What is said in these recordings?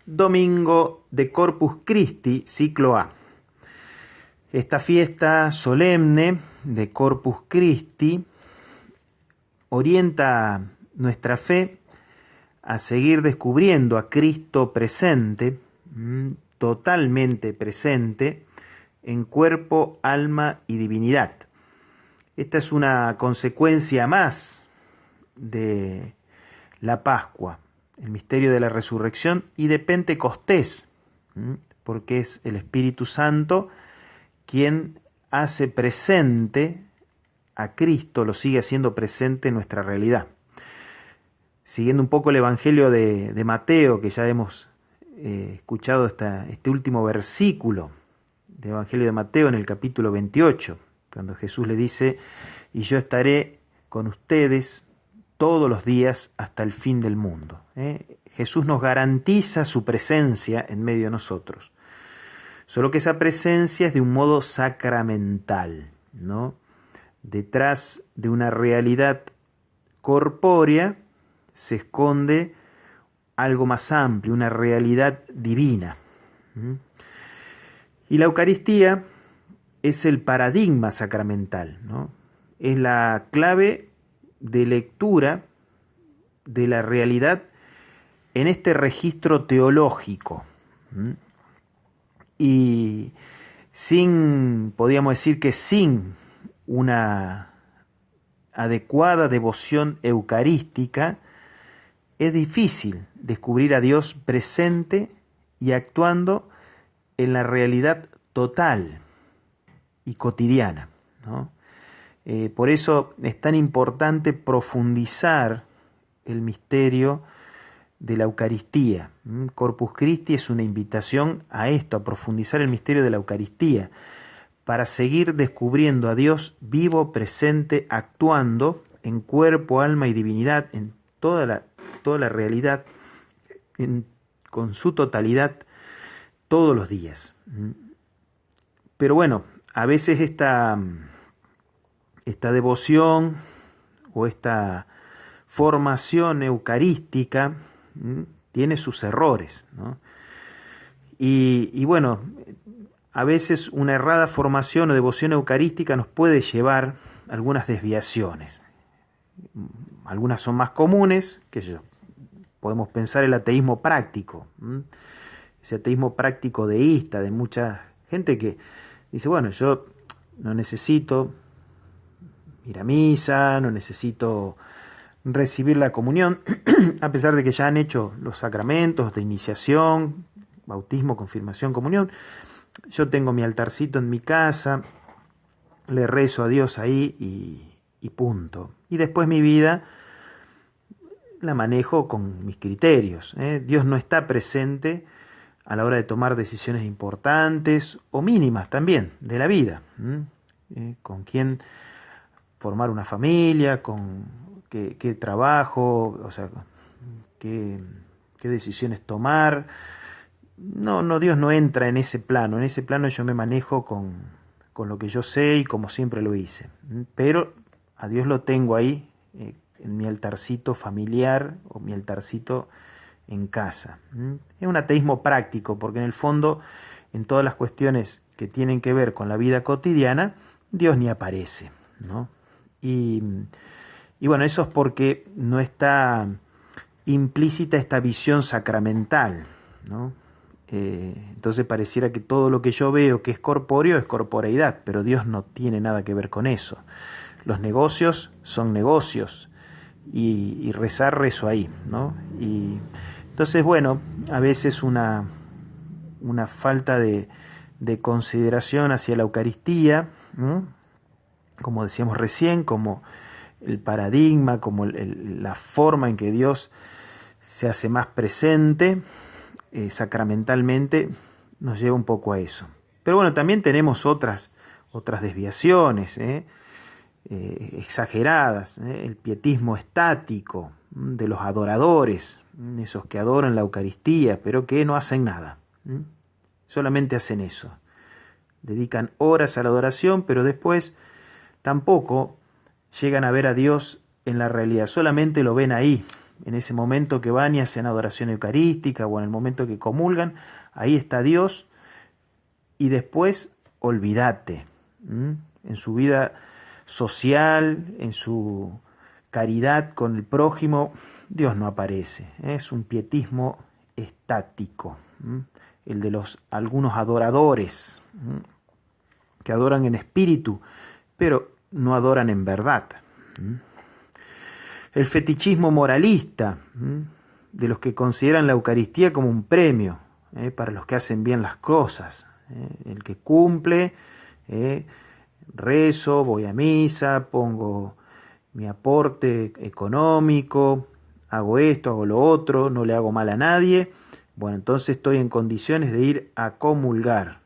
domingo de Corpus Christi, ciclo A. Esta fiesta solemne de Corpus Christi orienta nuestra fe a seguir descubriendo a Cristo presente, totalmente presente, en cuerpo, alma y divinidad. Esta es una consecuencia más de la Pascua, el misterio de la resurrección, y de Pentecostés, porque es el Espíritu Santo quien hace presente a Cristo, lo sigue haciendo presente en nuestra realidad. Siguiendo un poco el Evangelio de Mateo, que ya hemos escuchado este último versículo del Evangelio de Mateo en el capítulo 28, cuando Jesús le dice: y yo estaré con ustedes todos los días hasta el fin del mundo. Jesús nos garantiza su presencia en medio de nosotros. Solo que esa presencia es de un modo sacramental, ¿no? Detrás de una realidad corpórea se esconde algo más amplio, una realidad divina. Y la Eucaristía es el paradigma sacramental, ¿no? Es la clave de lectura de la realidad en este registro teológico. Y podríamos decir que sin una adecuada devoción eucarística, es difícil descubrir a Dios presente y actuando en la realidad total y cotidiana, ¿no? Por eso es tan importante profundizar el misterio de la Eucaristía. Corpus Christi es una invitación a esto, a profundizar el misterio de la Eucaristía, para seguir descubriendo a Dios vivo, presente, actuando en cuerpo, alma y divinidad, en toda la realidad, con su totalidad, todos los días. Pero bueno, a veces esta devoción o esta formación eucarística tiene sus errores, ¿no? Y bueno, a veces una errada formación o devoción eucarística nos puede llevar a algunas desviaciones. Algunas son más comunes, podemos pensar el ateísmo práctico, ese ateísmo práctico deísta de mucha gente que dice: bueno, yo no necesito ir a misa, no necesito recibir la comunión, a pesar de que ya han hecho los sacramentos de iniciación, bautismo, confirmación, comunión. Yo tengo mi altarcito en mi casa, le rezo a Dios ahí y punto. Y después mi vida la manejo con mis criterios. Dios no está presente a la hora de tomar decisiones importantes o mínimas también de la vida. Con quién formar una familia, con qué trabajo, o sea, qué decisiones tomar. No, Dios no entra en ese plano. En ese plano yo me manejo con lo que yo sé y como siempre lo hice. Pero a Dios lo tengo ahí, en mi altarcito familiar o mi altarcito en casa. Es un ateísmo práctico, porque en el fondo, en todas las cuestiones que tienen que ver con la vida cotidiana, Dios ni aparece, ¿no? Y bueno, eso es porque no está implícita esta visión sacramental, ¿no? Entonces pareciera que todo lo que yo veo que es corpóreo es corporeidad, pero Dios no tiene nada que ver con eso. Los negocios son negocios y rezar, rezo ahí, ¿no? Y entonces, bueno, a veces una falta de consideración hacia la Eucaristía, ¿no? Como decíamos recién, como el paradigma, como la forma en que Dios se hace más presente sacramentalmente, nos lleva un poco a eso. Pero bueno, también tenemos otras desviaciones exageradas, el pietismo estático de los adoradores, esos que adoran la Eucaristía, pero que no hacen nada, solamente hacen eso, dedican horas a la adoración, pero después tampoco llegan a ver a Dios en la realidad, solamente lo ven ahí, en ese momento que van y hacen adoración eucarística o en el momento que comulgan, ahí está Dios, y después olvídate. En su vida social, en su caridad con el prójimo, Dios no aparece. Es un pietismo estático, el de algunos adoradores, que adoran en espíritu, pero no adoran en verdad. El fetichismo moralista, de los que consideran la Eucaristía como un premio para los que hacen bien las cosas. El que cumple, rezo, voy a misa, pongo mi aporte económico, hago esto, hago lo otro, no le hago mal a nadie, bueno, entonces estoy en condiciones de ir a comulgar,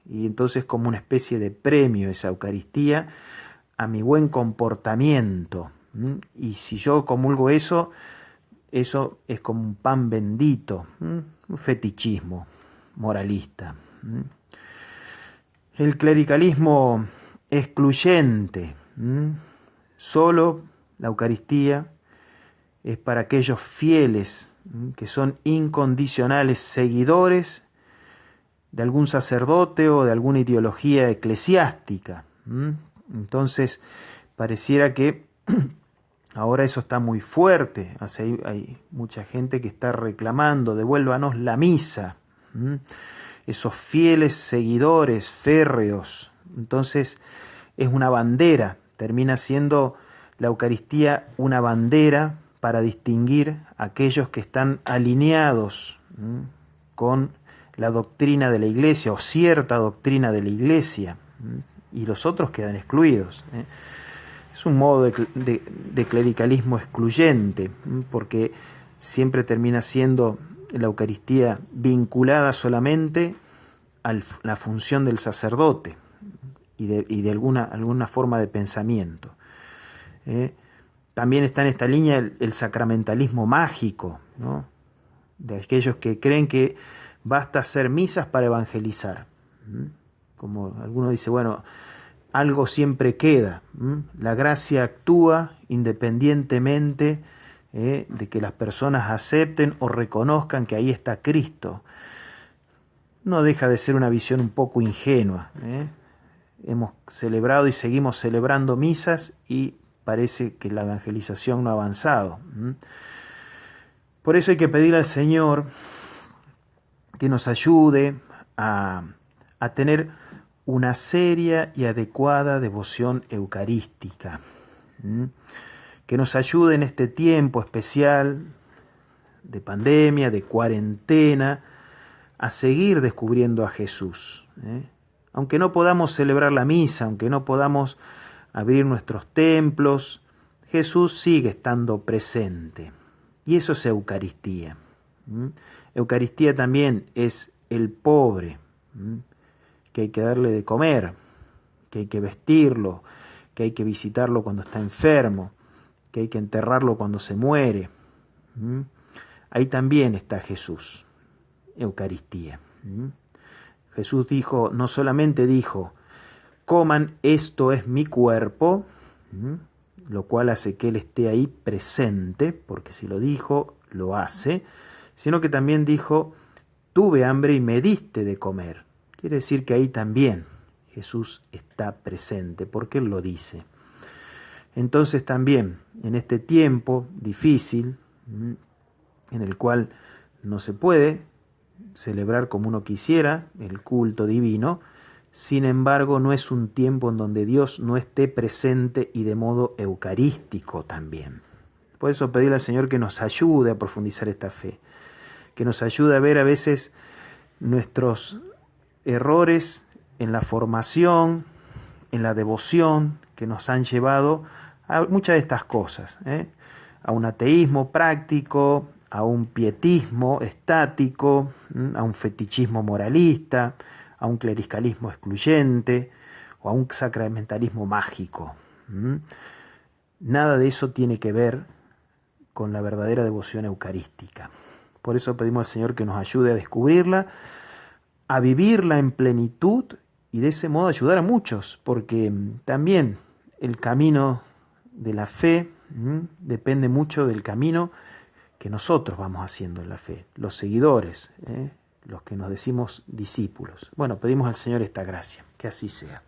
y entonces como una especie de premio esa Eucaristía a mi buen comportamiento, y si yo comulgo eso es como un pan bendito, un fetichismo moralista. El clericalismo excluyente, solo la Eucaristía es para aquellos fieles que son incondicionales seguidores de algún sacerdote o de alguna ideología eclesiástica. Entonces, pareciera que ahora eso está muy fuerte. O sea, hay mucha gente que está reclamando, devuélvanos la misa. Esos fieles seguidores férreos. Entonces, es una bandera, termina siendo la Eucaristía una bandera para distinguir a aquellos que están alineados con la doctrina de la Iglesia o cierta doctrina de la Iglesia, y los otros quedan excluidos. Es un modo de clericalismo excluyente, porque siempre termina siendo la Eucaristía vinculada solamente a la función del sacerdote y de alguna forma de pensamiento. También está en esta línea el sacramentalismo mágico, ¿no? De aquellos que creen que basta hacer misas para evangelizar. Como alguno dice, bueno, algo siempre queda. La gracia actúa independientemente de que las personas acepten o reconozcan que ahí está Cristo. No deja de ser una visión un poco ingenua. Hemos celebrado y seguimos celebrando misas y parece que la evangelización no ha avanzado. Por eso hay que pedir al Señor que nos ayude a tener una seria y adecuada devoción eucarística, que nos ayude en este tiempo especial de pandemia, de cuarentena, a seguir descubriendo a Jesús. Aunque no podamos celebrar la misa, aunque no podamos abrir nuestros templos, Jesús sigue estando presente. Y eso es Eucaristía. Eucaristía también es el pobre, que hay que darle de comer, que hay que vestirlo, que hay que visitarlo cuando está enfermo, que hay que enterrarlo cuando se muere. Ahí también está Jesús, Eucaristía. Jesús dijo, no solamente dijo, coman, esto es mi cuerpo, lo cual hace que Él esté ahí presente, porque si lo dijo, lo hace, sino que también dijo, tuve hambre y me diste de comer. Quiere decir que ahí también Jesús está presente, porque Él lo dice. Entonces también, en este tiempo difícil, en el cual no se puede celebrar como uno quisiera el culto divino, sin embargo no es un tiempo en donde Dios no esté presente y de modo eucarístico también. Por eso pedirle al Señor que nos ayude a profundizar esta fe, que nos ayude a ver a veces nuestros errores en la formación, en la devoción, que nos han llevado a muchas de estas cosas, a un ateísmo práctico, a un pietismo estático, a un fetichismo moralista, a un clericalismo excluyente o a un sacramentalismo mágico. Nada de eso tiene que ver con la verdadera devoción eucarística. Por eso pedimos al Señor que nos ayude a descubrirla, a vivirla en plenitud y de ese modo ayudar a muchos, porque también el camino de la fe depende mucho del camino que nosotros vamos haciendo en la fe, los seguidores, los que nos decimos discípulos. Bueno, pedimos al Señor esta gracia, que así sea.